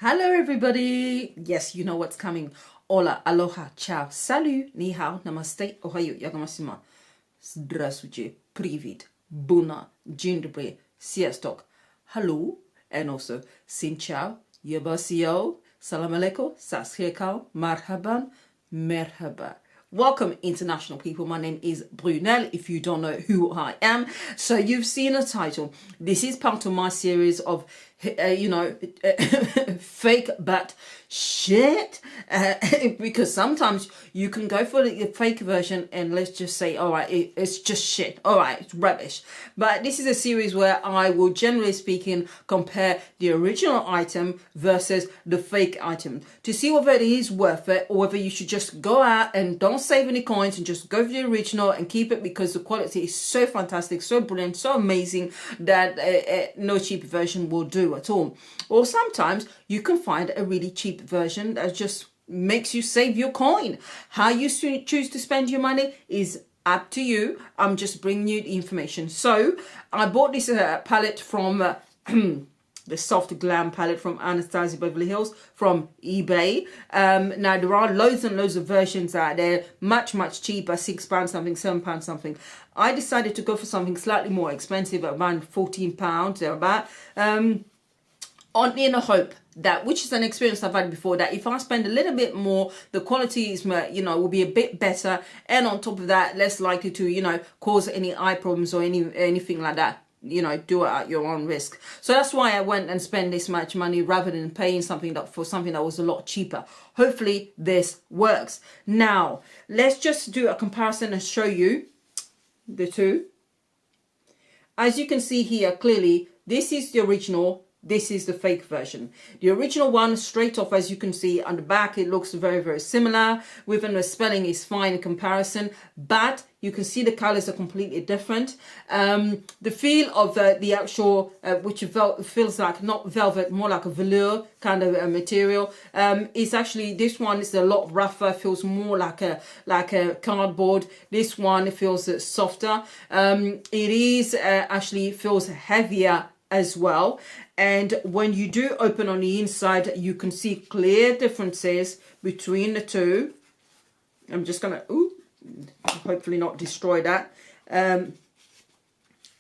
Hello everybody. Yes, you know what's coming. Hola, aloha, ciao, salut, ni hao, namaste, ohayo, yagamashima. Здравствуйте, привет, buna, dzień dobry, sziasztok, hello, and also sin ciao, yabasio, salam alaikum, sasrikal, marhaban, merhaba. Welcome, international people. My name is Brunel, if you don't know who I am. So you've seen a title. This is part of my series of, fake but shit. Because sometimes you can go for the fake version and let's just say, all right, it's just shit. All right, it's rubbish. But this is a series where I will, generally speaking, compare the original item versus the fake item to see whether it is worth it or whether you should just go out and don't save any coins and just go for the original and keep it because the quality is so fantastic, so brilliant, so amazing that no cheap version will do at all. Or sometimes you can find a really cheap version that just makes you save your coin. How you choose to spend your money is up to you. I'm just bringing you the information. So I bought this palette from the Soft Glam palette from Anastasia Beverly Hills from eBay. Now there are loads and loads of versions out there, much cheaper, £6 something, £7 something. I decided to go for something slightly more expensive, around £14 thereabout, in a hope that, which is an experience I've had before, that if I spend a little bit more, the quality is, will be a bit better, and on top of that, less likely to, cause any eye problems or anything like that. Do it at your own risk. So that's why I went and spent this much money rather than paying something that was a lot cheaper. Hopefully this works. Now, let's just do a comparison and show you the two. As you can see here, clearly, this is the original. This is the fake version. The original one, straight off, as you can see on the back, it looks very similar. Within the spelling is fine in comparison, but you can see the colors are completely different. The feel of the actual, which feels like not velvet, more like a velour kind of material, is actually, this one is a lot rougher, feels more like a cardboard. This one feels softer. It is actually feels heavier as well. And when you do open on the inside, you can see clear differences between the two. I'm just gonna hopefully not destroy that.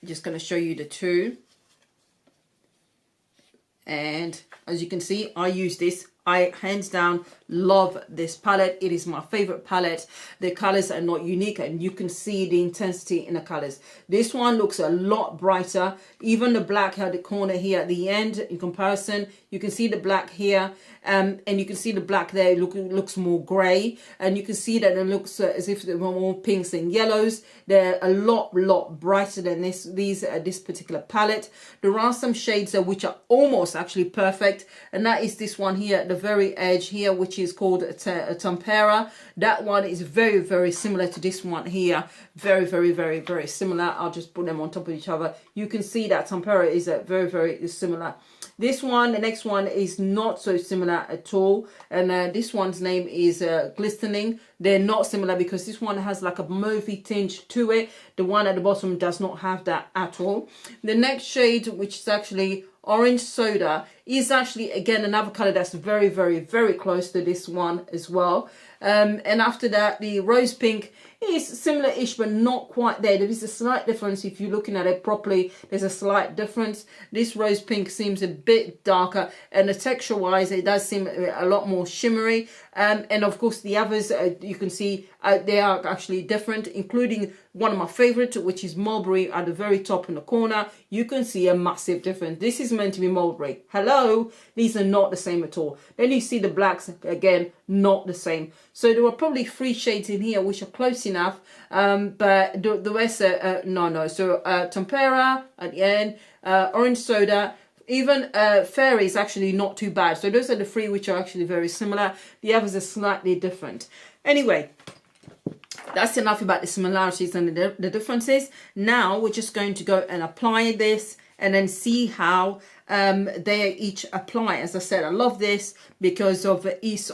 Just gonna show you the two. And as you can see, I use this. I hands down love this palette. It is my favorite palette. The colors are not unique and you can see the intensity in the colors. This one looks a lot brighter. Even the black at the corner here at the end, in comparison, you can see the black here, and you can see the black there looks more gray, and you can see that it looks as if there were more pinks and yellows. They're a lot brighter than this particular palette. There are some shades which are almost actually perfect, and that is this one here at the very edge here, which is called a tempera. That one is very similar to this one here. Very similar. I'll just put them on top of each other. You can see that tempera is very similar. This one, the next one, is not so similar at all, and this one's name is glistening. They're not similar because this one has like a mauvey tinge to it. The one at the bottom does not have that at all. The next shade, which is actually orange soda, is actually again another color that's very close to this one as well. And after that, the rose pink is similar-ish, but not quite there. There is a slight difference. If you're looking at it properly, there's a slight difference. This rose pink seems a bit darker, and the texture-wise, it does seem a lot more shimmery. And of course, the others, you can see they are actually different, including one of my favorites, which is mulberry at the very top in the corner. You can see a massive difference. This is meant to be mulberry. Hello, these are not the same at all. Then you see the blacks again, not the same. So there are probably 3 shades in here which are close enough, but the rest are no. So tempera at the end, orange soda, even fairy is actually not too bad. So those are the 3 which are actually very similar. The others are slightly different. Anyway, that's enough about the similarities and the differences. Now we're just going to go and apply this and then see how they each apply. As I said, I love this because of the ease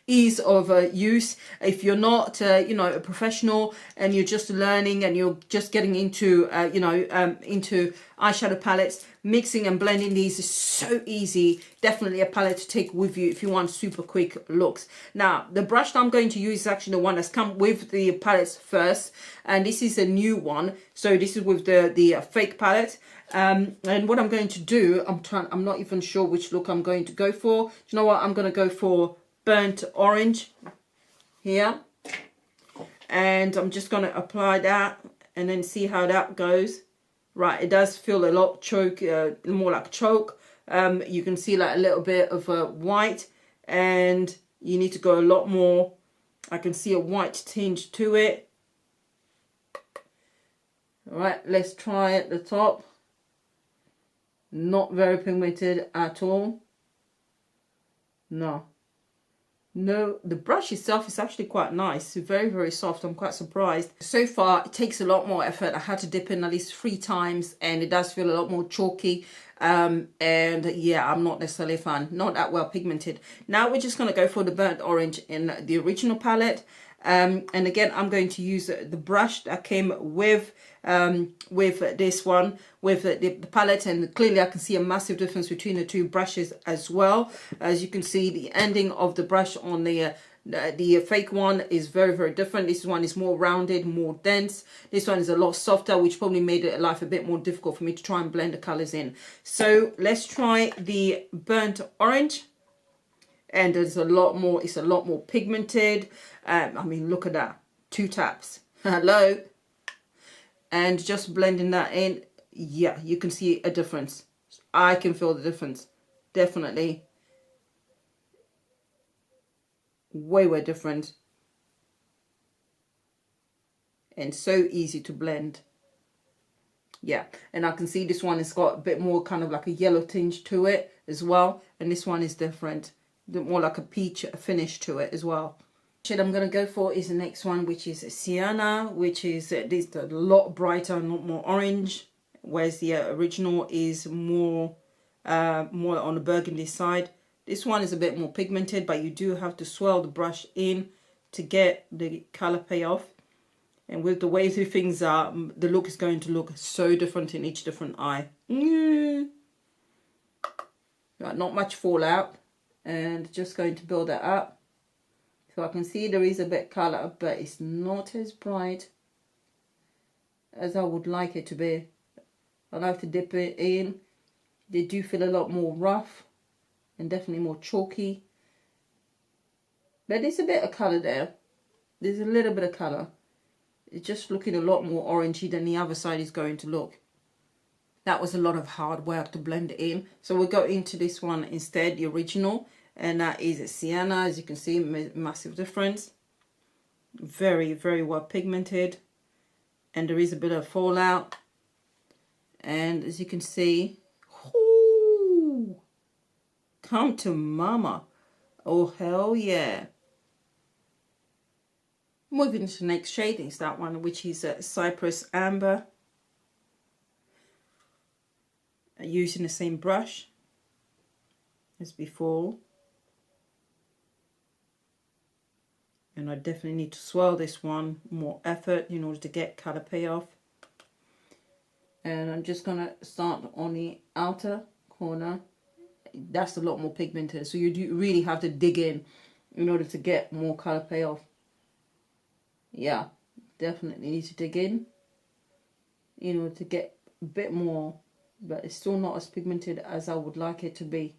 ease of use. If you're not you know, a professional and you're just learning and you're just getting into you know, into eyeshadow palettes, mixing and blending these is so easy. Definitely a palette to take with you if you want super quick looks. Now the brush that I'm going to use is actually the one that's come with the palettes first, and this is a new one. So this is with the fake palette. And what I'm going to do, I'm not even sure which look I'm going to go for. Do you know what? I'm going to go for burnt orange here, and I'm just going to apply that and then see how that goes. Right, it does feel a lot choke, more like choke. You can see like a little bit of white, and you need to go a lot more. I can see a white tinge to it. All right, let's try at the top. Not very pigmented at all. No, the brush itself is actually quite nice. Very, very soft. I'm quite surprised. So far, it takes a lot more effort. I had to dip in at least 3 times, and it does feel a lot more chalky. And yeah, I'm not necessarily a fan. Not that well pigmented. Now we're just going to go for the burnt orange in the original palette. And again, I'm going to use the brush that came with this one, with the palette, and clearly I can see a massive difference between the two brushes as well. As you can see, the ending of the brush on the fake one is very, very different. This one is more rounded, more dense. This one is a lot softer, which probably made life a bit more difficult for me to try and blend the colors in. So let's try the burnt orange. And there's a lot more, it's a lot more pigmented. I mean, look at that, 2 taps. Hello. And just blending that in, yeah, you can see a difference. I can feel the difference, definitely. Way, way different. And so easy to blend. Yeah, and I can see this one has got a bit more kind of like a yellow tinge to it as well. And this one is different. More like a peach finish to it as well. Shade I'm going to go for is the next one, which is Sienna, which is this a lot brighter, a lot more orange, whereas the original is more on the burgundy side. This one is a bit more pigmented, but you do have to swirl the brush in to get the color payoff. And with the way things are, the look is going to look so different in each different eye. Right, not much fallout. And just going to build that up. So I can see there is a bit colour, but it's not as bright as I would like it to be. I'll have to dip it in. They do feel a lot more rough and definitely more chalky. But there's a bit of colour there. There's a little bit of colour. It's just looking a lot more orangey than the other side is going to look. That was a lot of hard work to blend it in. So we'll go into this one instead, the original. And that is Sienna. As you can see, massive difference. Very, very well pigmented. And there is a bit of fallout. And as you can see, ooh, come to mama. Oh, hell yeah. Moving to the next shade is that one, which is Cypress Amber. Using the same brush as before, and I definitely need to swirl this one more effort in order to get color payoff. And I'm just gonna start on the outer corner. That's a lot more pigmented, so you do really have to dig in order to get more color payoff. Yeah, definitely need to dig in order to get a bit more, but it's still not as pigmented as I would like it to be.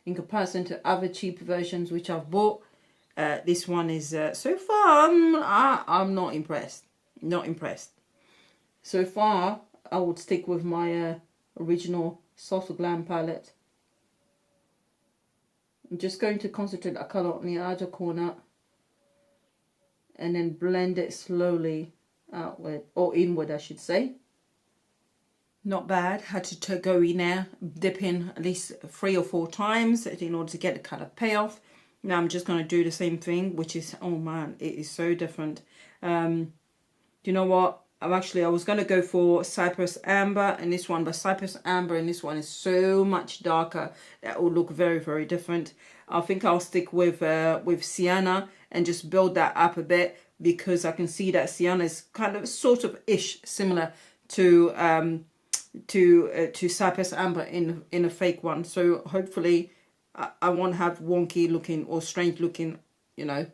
In comparison to other cheap versions which I've bought, this one is, so far, I'm not impressed. Not impressed. So far, I would stick with my original Soft Glam palette. I'm just going to concentrate that colour on the outer corner and then blend it slowly outward, or inward I should say. Not bad. Had to go in there, dip in at least 3 or 4 times in order to get the colour payoff. Now I'm just going to do the same thing, which is, oh man, it is so different. You know what? I was going to go for Cypress Amber and this one, but Cypress Amber and this one is so much darker that will look very, very different. I think I'll stick with Sienna and just build that up a bit, because I can see that Sienna is kind of sort of ish similar to Cypress Amber in a fake one. So hopefully I won't have wonky looking or strange looking, you know,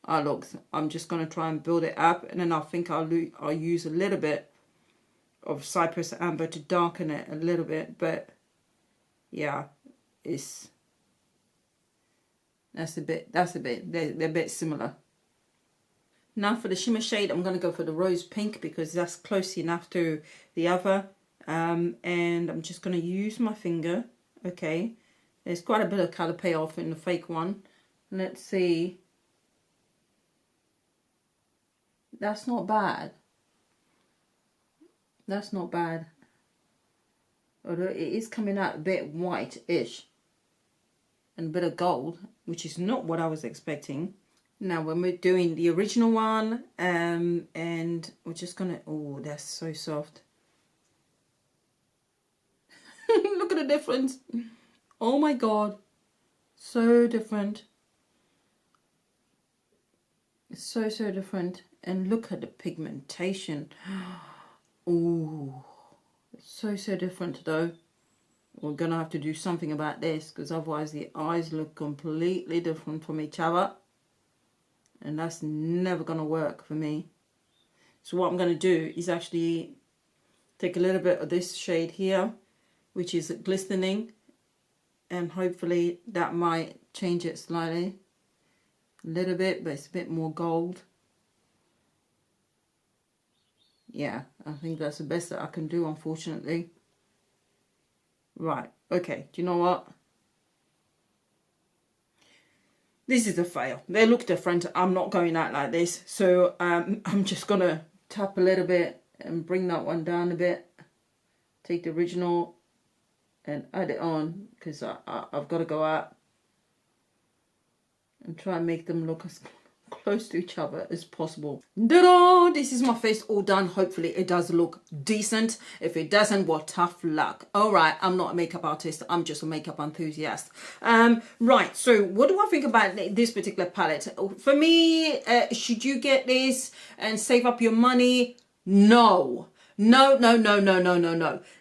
eye looks. I'm just going to try and build it up, and then I think I'll use a little bit of Cypress Amber to darken it a little bit. But yeah, they're a bit similar. Now for the shimmer shade, I'm going to go for the rose pink because that's close enough to the other. And I'm just going to use my finger. Okay, there's quite a bit of colour payoff in the fake one. Let's see. That's not bad. That's not bad. Although it is coming out a bit white-ish and a bit of gold, which is not what I was expecting. Now when we're doing the original one, and we're just gonna, oh, that's so soft. Look at the difference. Oh my god, so different. It's so different. And look at the pigmentation. Oh, it's so different though. We're gonna have to do something about this, because otherwise the eyes look completely different from each other, and that's never gonna work for me. So what I'm gonna do is actually take a little bit of this shade here, which is glistening, and hopefully that might change it slightly, a little bit, but it's a bit more gold. Yeah, I think that's the best that I can do, unfortunately. Right, okay, do you know what? This is a fail. They look different. I'm not going out like this. So I'm just going to tap a little bit and bring that one down a bit. Take the original and add it on, because I've got to go out and try and make them look as close to each other as possible. Ta-da! This is my face all done. Hopefully it does look decent. If it doesn't, well, tough luck. All right, I'm not a makeup artist. I'm just a makeup enthusiast. Right, so what do I think about this particular palette? For me, should you get this and save up your money? No. No.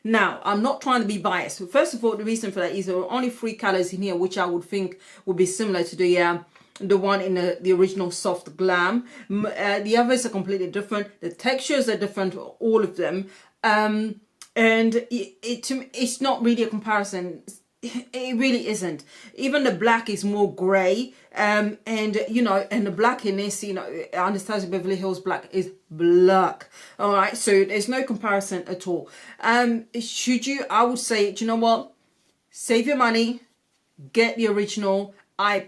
Now, I'm not trying to be biased. First of all, the reason for that is there are only 3 colors in here, which I would think would be similar to the one in the original Soft Glam. The others are completely different. The textures are different, all of them. And it's not really a comparison. It really isn't. Even the black is more grey, and you know, and the black in this, you know, Anastasia Beverly Hills black is black. All right, so there's no comparison at all. Should you? I would say, do you know what? Save your money, get the original. I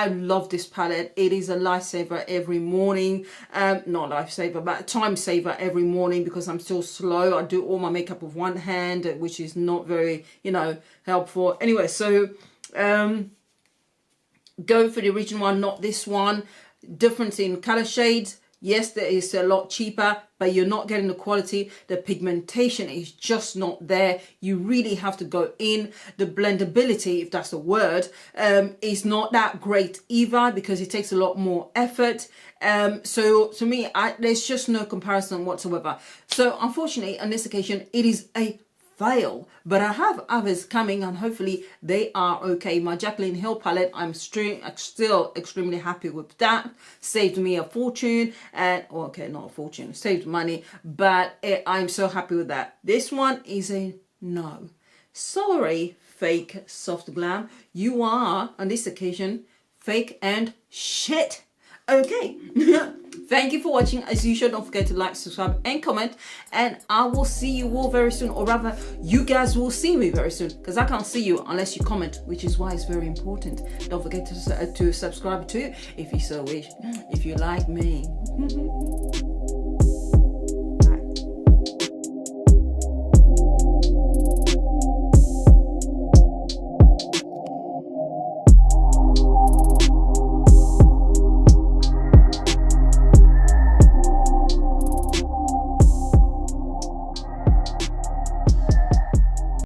love this palette. It is a lifesaver every morning. Not lifesaver, but a time saver every morning, because I'm still slow. I do all my makeup with one hand, which is not very, you know, helpful. Anyway, so go for the original one, not this one. Difference in color shades. Yes, there is a lot cheaper, but you're not getting the quality. The pigmentation is just not there. You really have to go in. The blendability, if that's a word, is not that great either, because it takes a lot more effort. So to me, there's just no comparison whatsoever. So unfortunately, on this occasion, it is a fail, but I have others coming, and hopefully they are okay. My Jaclyn Hill palette, I'm still extremely happy with that. Saved me a fortune, and okay, not a fortune, saved money, but I'm so happy with that. This one is a no. Sorry, fake Soft Glam, you are on this occasion fake and shit. Okay. Thank you for watching. As usual, don't forget to like, subscribe and comment, and I will see you all very soon, or rather you guys will see me very soon, because I can't see you unless you comment, which is why it's very important. Don't forget to subscribe too, if you so wish, if you like me.